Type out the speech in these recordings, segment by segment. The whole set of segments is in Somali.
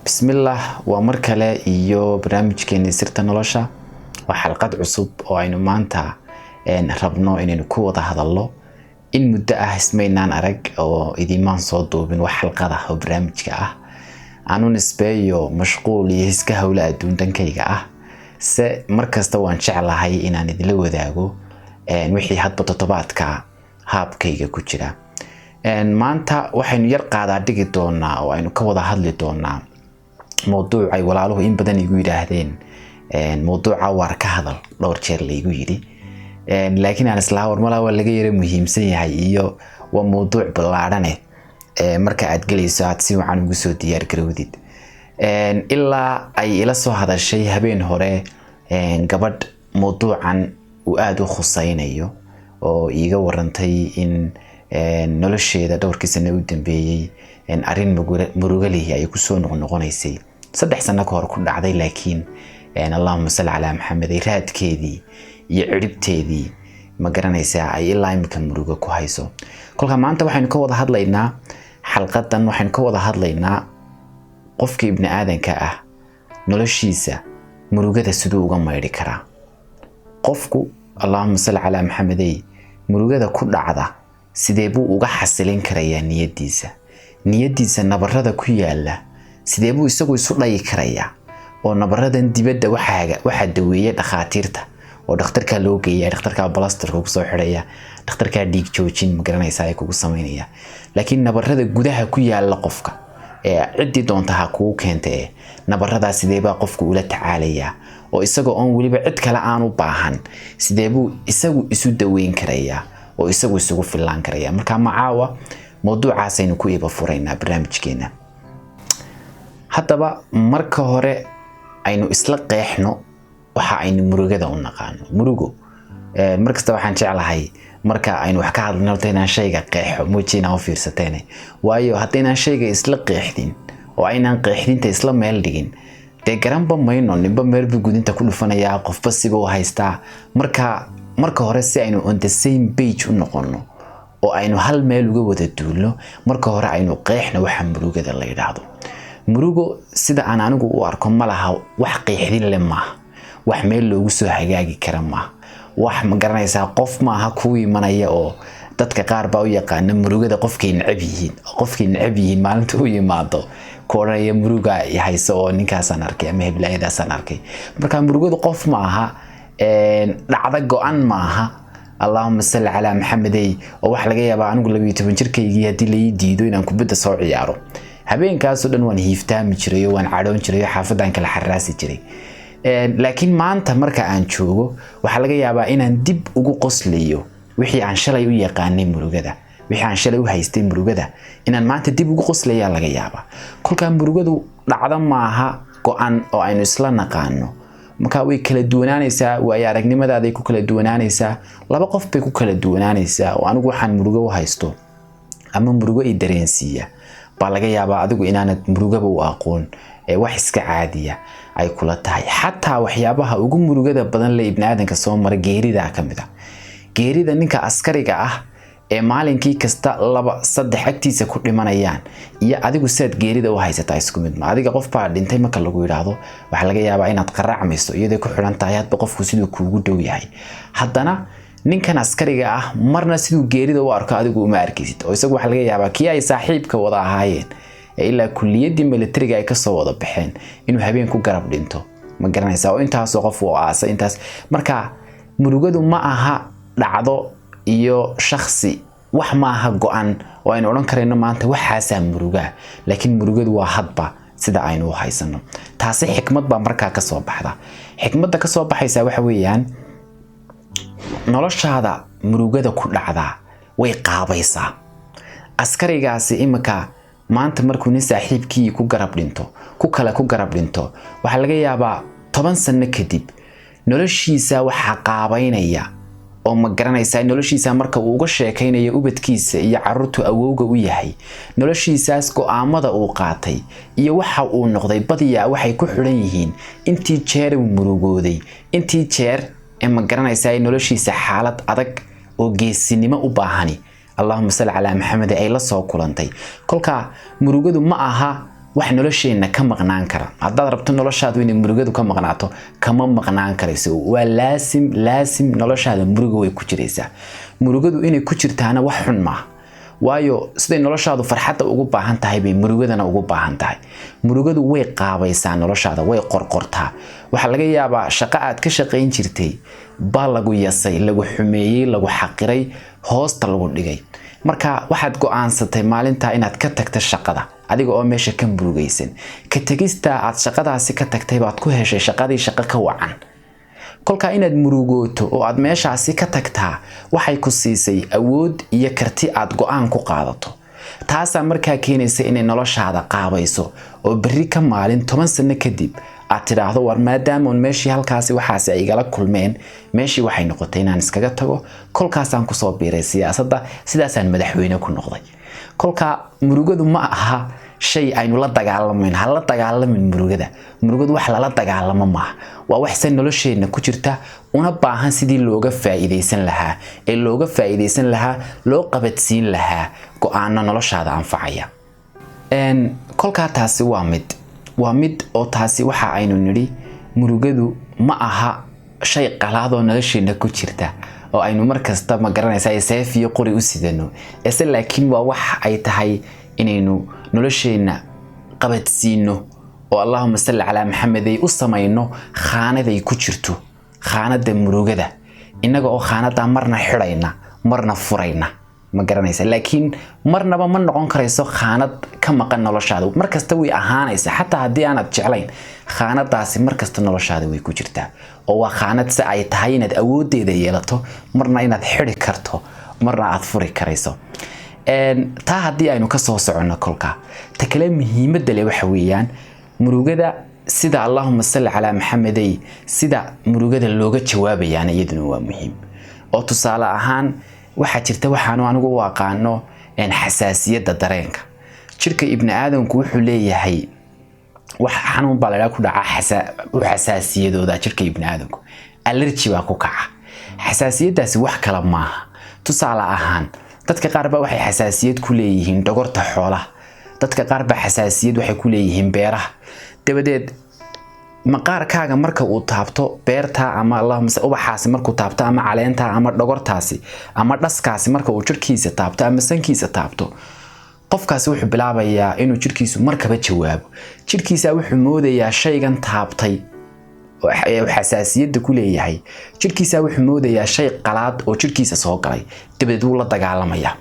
bismillah waa mar kale iyo barnaamijkeena sirta nolosha waa xalqad cusub oo aynu maanta rabno inaynu ku wada hadalno in muddo ah ismaynaan arag oo idimaan soo duubin wax xalqada oo barnaamijka ah aanu nisbeeyo mashquul iyo iska hawla adduun dhankayga ah se markasta waan jeclahay inaan idinla wadaago wixii hadba toddobaadka haabkayga ku jira maanta waxaynu yar qaadaa dhigi doonaa oo aynu ka wada hadli doonaa موضوع ay walaaluhu in badan igu yiraahdeen موضوعا waar ka hadal dhowr jeer la igu yiri laakiin aan isla hormala waa laga yara muhiimsan yahay iyo waa موضوع ballaaran marka aad galayso aad si wacan ugu soo diyaar garowdid ilaa ay ila soo hadashay habeen hore gabadh موضوعan uu aad u khusaynayo oo iiga warantay in nolosheeda dhowrkii sano u dambeeyay arin muruga leh ay ku soo noqonaysay 3 sano ka hor ku dhacday laakiin Allahumma salli ala Muhammad raadkeedii iyo ciribteedii ma garanaysaa ay ilaa imika muruga ku hayso kolka maanta waxaynu ka wada hadlaynaa xalqadan waxaynu ka wada hadlaynaa qofka ibn aadanka ah noloshiisa murugada sidoo uga mayri kara qofku Allahumma salli ala Muhammad murugada ku dhacda sidee buu uga xasilin karayaa niyadiisa nabarada ku yaala sidee buu isagu isu dhayi karayaa oo nabaradan dibadda waxa daweeyay dhakhaatiirta oo dhakhtarka loo geeyay dhakhtarka balaastarka ku soo xiraya dhakhtarka dhiig joojin ma garanaysaa ay kugu sameynaya laakiin nabarada gudaha ku yaala qofka cidii doonta ha kugu keentay nabarada sidee baa qofku ula tacaalaya oo isagoo aan waliba cid kale aan u baahan sidee buu isagu isu daweyn karayaa oo isagu isugu filaan karaya marka macaawa موضوعaas aynu ku iba furaynaa barnaamijkeena haddaba marka hore aynu isla qeexno waxa aynu murugada u naqaano murugo markasta waxaan jeclahay marka aynu wax ka hadlano inaan shayga qeexo muujina oo fiirsateen waayo haddii shayga isla qeexdin oo aynaan qeexdinta isla meel dhigin de garanba mayno nimba meel bu gudinta ku dhufanaya qofba siba u haystaa marka hore si aynu on the same page u noqono oo aynu hal meel uga wada duulno marka hore aynu qeexno waxa murugada la yiraahdo murugo sida aan anigu u arko malaha wax qeexdin leh ma wax meel loogu soo hagaagi kara ma wax ma garanaysaa qof ma aha ku imanaya oo dadka qaar baa u yaqaan murugada qofkii necab yihiin maalinta uu yimaado kooraya muruga ay hayso oo ninkaasaan arkay ama heblaayadaasaan arkay marka murugadu qof ma aha dhacda go'an ma aha Allahumma salli ala Muhammad oo wax laga yaabaa anigu 12 jirkaygii hadii la ii diido inaan kubadda soo ciyaaro habeenkaas oo dhan waan hiiftaami jiray oo waan cadoon jiray xaafadan kala xaraasi jiray laakiin maanta marka aan joogo waxa laga yaabaa inaan dib ugu qoslayo wixii aan shalay u yaqaanay murugada wixii aan shalay u haystay murugada inaan maanta dib ugu qoslayaa laga yaabaa kolka murugadu dhacda maaha go'an oo aynu isla naqaano marka way kala duwanaanaysaa way aragnimadaada ku kala duwanaanaysaa laba qof bay ku kala duwanaanaysaa oo anigu waxaan murugo u haysto ama murugo ay dareensiya baa laga yaabaa adigu inaanad murugaba u aqoon wax iska caadiya ay kula tahay xataa waxyaabaha ugu murugada badan la ibn aadanka soo mara geerida kamida geerida ninka askariga ah maalinkii kasta 2-3 agtiisa ku dhimanayaan iyo adigu saad geerida u haysataa isku mid ma adiga qof baa dhintay marka lagu yiraahdo waxa laga yaabaa inaad qaracmayso iyadoo ku xiran tahay hadba qofku sidoo kuugu dhow yahay haddana ninkan askariga ah marna sidoo geerida u arko adigu uma arkaysid oo isagu waxa laga yaabaa kii ay saaxiibka wada ahaayeen ilaa kulliyadii militariga ay ka soo wada baxeen inuu habeen ku garab dhinto ma garanaysaa oo intaas oo qof oo aasa intaas marka murugadu ma aha dhacdo iyo shakhsi wax ma aha go'an oo aynu oran kareyno maanta waxaasa muruga laakiin murugadu waa hadba sida aynu u haysano taasi xikmad baa markaa ka soo baxda xikmadda ka soo baxaysa waxa weeyaan noloshaada murugada ku dhacda way qaabaysaa askarigaasi imika maanta markuu nin saaxiibkii ku garab dhinto waxa laga yaabaa 10 sano kadib noloshiisa waxa qaabaynaya oo ma garanaysaa noloshiisa marka uu uga sheekaynayo ubadkiisa iyo carruurtu awowga u yahay noloshiisaas go'aamada uu qaatay iyo waxa uu noqday badiyaa waxay ku xidhan yihiin intii jeer uu murugooday intii jeer ma garanaysaa noloshiisa xaalad adag oo geesinimo u baahani Allahumma salli ala Muhammad ay la soo kulantay kolka murugadu ma aha wax nolosheena ka maqnaan kara haddaad rabto noloshaadu inay murugadu ka maqnaato kama maqnaan karayso waa laasim noloshaada murugo way ku jiraysaa murugadu inay ku jirtaana wax xun ma waayo siday noloshaadu farxadda ugu baahan tahay bay murugadana ugu baahan tahay murugadu way qaabaysaa noloshaada way qorqortaa waxa laga yaabaa shaqo aad ka shaqayn jirtay baa lagu yasay lagu xumeeyay lagu xaqiray hoosta lagu dhigay marka waxaad go'aansatay maalinta inaad ka tagto shaqada adiga oo meesha ka murugaysan ka tagista aad shaqadaasi ka tagtay baad ku heshay shaqadii shaqo ka wacan kolka inaad murugooto oo aad meeshaasi ka tagtaa waxay ku siisay awood iyo karti aad go'aan ku qaadato taasa markaa keenaysa inay noloshaada qaabayso oo bari ka maalin 10 sano kadib aad tiraahdo war maadaama meeshii halkaasi waxaasi ay igala kulmeen meeshii waxay noqotay inaan iskaga tago kolkaasaan ku soo biiray siyaasadda sidaasaan madaxweyne ku noqday kolka murugadu ma aha shay aynu la dagaalamayno hal la dagaalamin murugadu wax la dagaalamo ma waa wax san nolosheena ku jirta una baahan sidii looga faa'iideysan lahaa loo qabadsiin lahaa go'aano noloshaada anfacaya kolka taasi waa mid oo taasi waxa aynu niri murugadu ma aha shay qalaad oo nolosheena ku jirta oo aynu markasta ma garanaysaa seef iyo qori u sidano laakiin waa wax ay tahay inaynu nolosheena qabadsiino oo Allahumma salli ala Muhammad ay u sameeyno khaanaday ku jirto khaanada murugada inaga oo khaanada marna xirayna marna furayna ma garanaysaa laakiin marnaba ma noqon karayso khaanad ka maqan noloshaada markasta way ahaanaysa xataa hadii aanad jeclayn khaanadaasi markasta noloshaada way ku jirtaa oo waa khaanad si ay tahay inaad awoodeeda yeelato marna inaad xiri karto marna aad furi karayso taa hadii aynu ka soo socono kolka ta kale muhiimadda leh waxa weeyaan murugada sida Allahumma salli ala Muhammad sida murugada looga jawaabayaan iyaduna waa muhiim oo tusaale ahaan waxa jirta waxaanu anigu u aqaano xasaasiyadda dareenka jirka ibn aadamku wuxuu leeyahay wax xanuun baa la ku dhaca xasaasiyadooda jirka ibn aadamku allergy baa ku kaca xasaasiyadaasi wax kala maaha tusaale ahaan dadka qaar baa waxay xasaasiyad ku leeyihiin dhogorta xoolaha dadka qaar baa xasaasiyad waxay ku leeyihiin beeraha dabadeed maqaarkaaga marka uu taabto beerta ama Allahumma ubaxaasi markuu taabto ama caleenta ama dhogortaasi ama dhaskaasi marka uu jirkiisa taabto ama sankiisa taabto qofkaasi wuxuu bilaabayaa inuu jirkiisu markaba jawaabo jirkiisa wuxuu moodayaa shaygan taabtay oo xasaasiyadda ku leeyahay jirkiisa wuxuu moodayaa shay qalaad oo jirkiisa soo galay dabadeed uu la dagaalamaya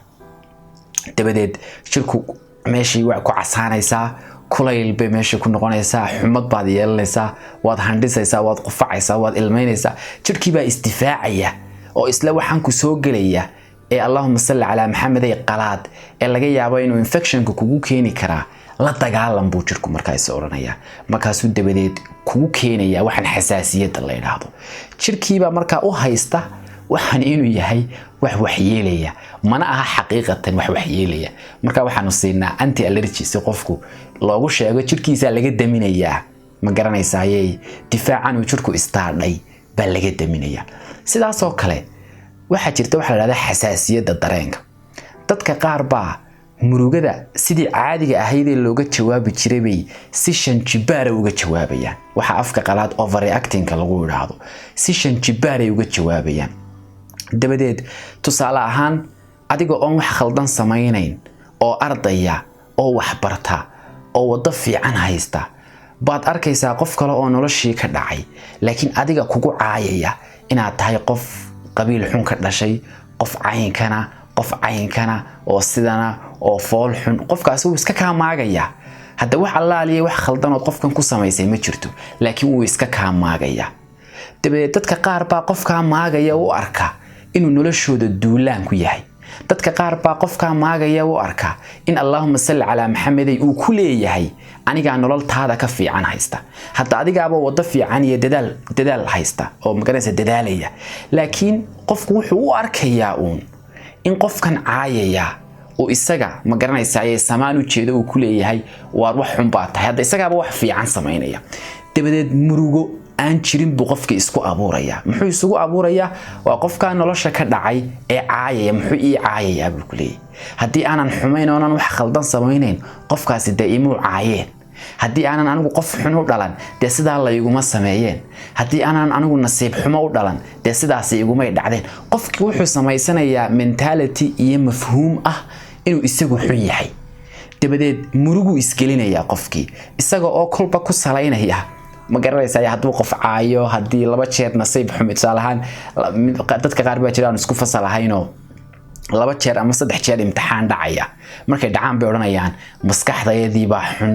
dabadeed jirku meeshii wax ku casaanaysaa kulayl bay meesha ku noqonaysaa xumad baad yeelanaysaa waad handhisaysaa waad qufacaysaa waad ilmeynaysaa jirkii baa istifaacaya oo isla waxaan ku soo galaya ee Allahumma salli ala Muhammad ay qalaad ee laga yaabo inuu infectionku kugu keeni karaa la dagaalan buu jirku markaas oranaya markaasuu dabadeed kugu keenaya waxan xasaasiyadda la yiraahdo jirkiiba markaa u haysta waxaan inuu yahay wax waxyeelaya mana aha xaqiiqatan wax waxyeelaya marka waxaanu siinaa anti allergy si qofku loogu sheego jirkiisa laga daminaya ma garanaysayay difaacan uu jirku istaadhay baa laga daminaya sidaas oo kale waxa jirta waxa la yiraahdaa xasaasiyadda dareenka dadka qaar baa murugada sidii caadiga ahayd ee looga jawaabi jiray bay si shanjibaar uga jawaabayaan waxa afka qalaad overreacting lagu yiraahdo si shanjibaar ay uga jawaabayaan dabadeed tusaale ahaan adiga oo wax khaldan samaynayn oo ardaya oo wax barta oo wada fiican haysta baad arkaysaa qof kale oo noloshii ka dhacay laakiin adiga kugu caayaya inaad tahay qof qabiil xun ka dhashay qof caynkana oo sidana oo fool xun qofkaas uu iska ka maagaya hadda wax allaaliye wax khaldan oo qofkan ku sameysay ma jirto laakiin uu iska ka maagaya dabadeed dadka qaar baa qofka maagaya u arka inuu noloshooda duulaan ku yahay dadka qaar baa qofka maagaya u arka in Allahumma salli ala Muhammad uu ku leeyahay aniga nololtaada ka fiican haysta hadda adigaaba wada fiican iyo dadaal haysta oo magaranaysa dadaalaya laakiin qofku wuxuu u arkayaa in qofkan caayaya oo isaga magaranaysa ay samaan u jeedo uu ku leeyahay waar wax xun baa tahay hadda isagaaba wax fiican sameynaya dabadeed murugo aan jirin buu qofka isku abuuraya muxuu isugu abuuraya waa qofka nolosha ka dhacay ee caayaya muxuu ii caayaya buu ku leeyahay hadii aanan xumayn oo aan wax khaldan sameeyeen qofkaasi daaimo caayeen hadii aanan anigu qof xun u dhalan de sidaa la iguma sameeyeen hadii aanan anigu nasiib xumo u dhalan de sidaas iguma dhacdeen qofkii wuxuu sameysanayaa mentality iyo mafhuum ah inuu isagu xun yahay dabadeed murugu isgelinaya qofkii isaga oo kolba ku salaynaya ma garanaysaa hadduu qof caayo hadii laba jeer nasiib xumid salahan dadka qaar baa jiraan isku fasalahaynoo laba jeer ama saddex jeer imtixaan dhacaya markay dhacaan bay oranayaan maskaxdayadii baa xun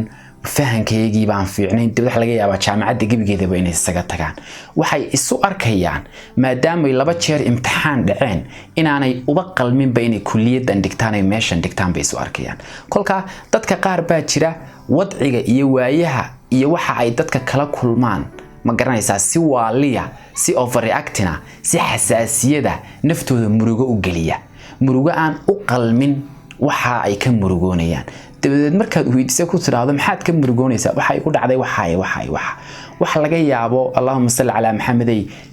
fahankeygii baan fiicnayn dib wax laga yaabaa jaamacadda gebigeedaba inay isaga tagaan waxay isu arkayaan maadaama ay laba jeer imtixaan dhaceen inaanay uba qalmin ba inay kulliyadan dhigtaan ay meeshan dhigtaan bay isu arkayaan kolka dadka qaar baa jira wadciga iyo waayaha iyo waxa ay dadka kala kulmaan ma garanaysaa si waaliya si overreactina si xasaasiyada naftooda murugo u geliya murugo aan u qalmin waxa ay ka murugoonayaan dabadeed markaad weydiiso ku tiraahdo maxaad ka murugoonaysaa waxa ay ku dhacday waxa laga yaabo Allahumma salli ala Muhammad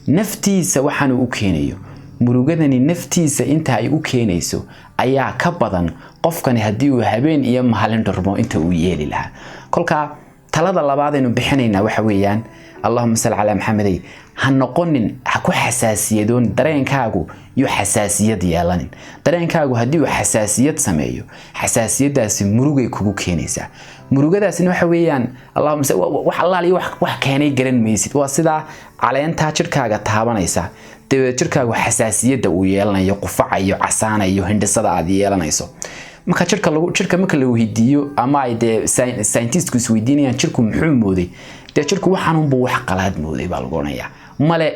naftiisa waxaan u keenayo murugadani naftiisa inta ay u keenayso ayaa ka badan qofkani hadii uu habeen iyo maalin darmo inta uu yeeli lahaa kolka talada labaad aynu bixinayna waxa weeyaan Allahumma salli ala Muhammad ha noqonin ha ku xasaasiyadoon dareenkaagu iyo xasaasiyad yeelanin dareenkaagu hadii uu xasaasiyad sameeyo xasaasiyadaasi murugay kugu keenaysaa murugadaasina waxa weeyaan Allahumma wax Allah iyo wax keenay garan maysid waa sida caleenta jirkaaga taabanaysa dabeed jirkaagu xasaasiyada uu yeelanayo qufacayo casaanayo hindisada aad yeelanayso marka jirka marka la weydiiyo ama ay scientists is weydiinayaan jirku muxuu mooday jirku waxaan buu wax qalaad mooday baa lagu oranayaa male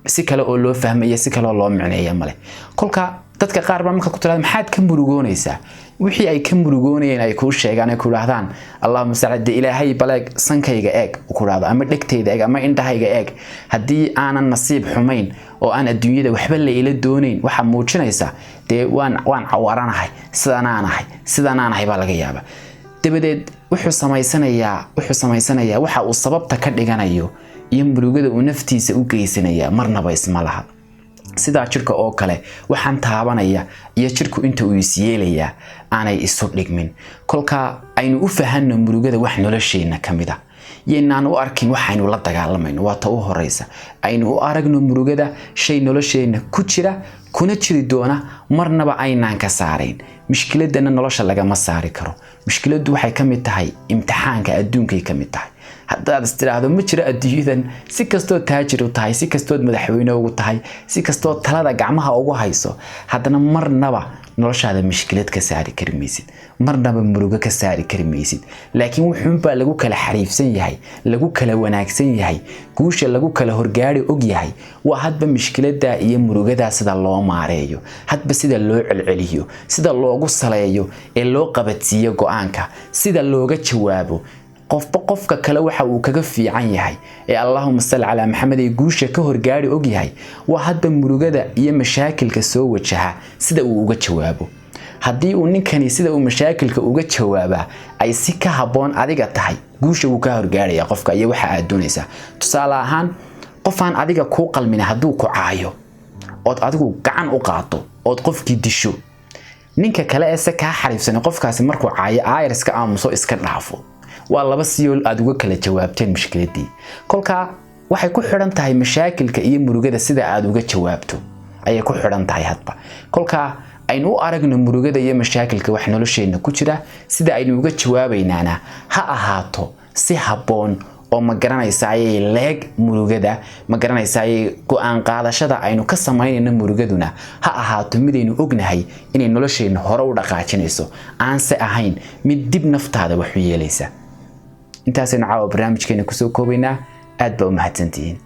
si kale oo loo fahmayo si kale oo loo micneeyo male kolka dadka qaar baa marka ku tiraahdo maxaad ka murugoonaysaa wixii ay ka murugoonayeen ay ku sheegaan ay ku raahdaan Allahumma sa'id ilaahay balaag sankayga eeg ku raado ama dhigtayda eeg ama indhahayga eeg hadii aanan nasiib xumayn oo aan adduunyada waxba la ila doonayn waxa muujinaysa waan cawaranahay sidanaanahay baa laga yaabaa dabadeed wuxuu sameysanayaa waxa uu sababta ka dhiganayo iyo murugada uu naftiisa u geysanaya marnaba isma laha sida jirka oo kale waxaan taabanaya iyo jirku inta uu isyeelaya aanay isu dhigmin kolka aynu u fahanno murugada wax nolosheena kamida yeenaan u arkin waxaynu la dagaalamayno waa ta u horeysa aynu u aragno murugada shay nolosheena ku jira kuna jiri doona marnaba aynaan ka saarayn mushkiladana nolosha laga ma saari karo mushkiladu waxay kamid tahay imtixaanka adduunka kamid tahay haddaad istiraahdo ma jira adduunyadan si kasto taajir u tahay si kasto madaxweyne ugu tahay si kasto talada gacmaha ugu hayso haddana marnaba noloshaada mushkilad ka saari karmaysid marnaba murugo ka saari karmaysid laakiin wuxuu baa lagu kala xariifsan yahay lagu kala wanaagsan yahay guusha lagu kala horgaari og yahay waa hadba mushkilada iyo murugada sida loo maareeyo hadba sida loo celceliyo sida loogu saleeyo ee loo qabadsiyo go'aanka sida looga jawaabo qofka kale waxa uu kaga fiican yahay ee Allahumma salli ala Muhammad ee guusha ka horgaari og yahay waa hadba murugada iyo mashaakilka soo wajaha sida uu uga jawaabo hadii uu ninkani sida uu mashaakilka uga jawaaba ay si ka haboon adiga tahay guusha uu ka horgaaraya qofka iyo waxa aad doonaysaa tusaale ahaan qofaan adiga ku qalmina haduu ku caayo oo adigu gacan u qaato oo qofkii disho ninka kale ee ka xariifsan qofkaasi markuu caayo ayriska aamuso iska dhaafo waa laba siyool aad uga kala jawaabteen mushkiladii kolka waxay ku xiran tahay mashaakilka iyo murugada sida aad uga jawaabto ayay ku xiran tahay hadba kolka aynu u aragno murugada iyo mashaakilka wax nolosheena ku jira sida aynu uga jawaabaynaana ha ahaato si haboon oo ma garanaysaa ay leeg murugada ma garanaysaa ay go'aan qaadashada aynu ka sameynayno murugaduna ha ahaato mid aynu ognahay inay nolosheena hore u dhaqaajinayso aan se ahayn mid dib naftaada wax u yeelaysa intaasina caawa barnaamijkeena ku soo koobaynaa aad baa u mahadsantihiin